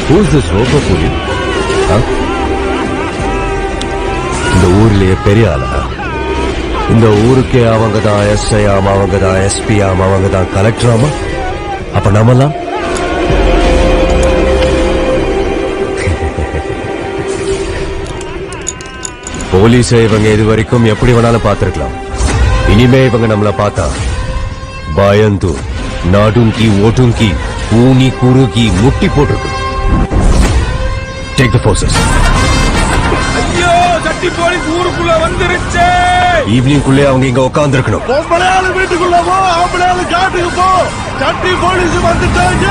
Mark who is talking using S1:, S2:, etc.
S1: Who's this Roper Puri? இந்த ஊர்லயே பெரிய ஆளா? இந்த ஊருக்கே அவங்க தான் எஸ்ஐ ஆமா, அவங்க தான் எஸ்பி ஆமா, அவங்க தான் கலெக்டர் ஆமா. அப்ப நாமெல்லாம் போலீஸை இவங்க இது வரைக்கும் எப்படி வேணாலும் பார்த்திருக்கலாம். இனிமே இவங்க நம்மள பார்த்தா பயந்து நாடுங்கி ஓட்டுங்கி ஊனி குறுகி முட்டி போட்டிருக்கு. Take the forces.
S2: ஐயோ, சட்டி போலீஸ் ஊருக்குள்ள வந்துருச்சு.
S1: ஈவினிங்குள்ளே அவங்க இங்க உட்கார்ந்து இருக்கணும்.
S2: பொம்பளையாளு வீட்டுக்குள்ள போ, ஆம்பளையாளு காட்டுக்கு போ. சட்டி போலீஸ் வந்துட்டாங்க.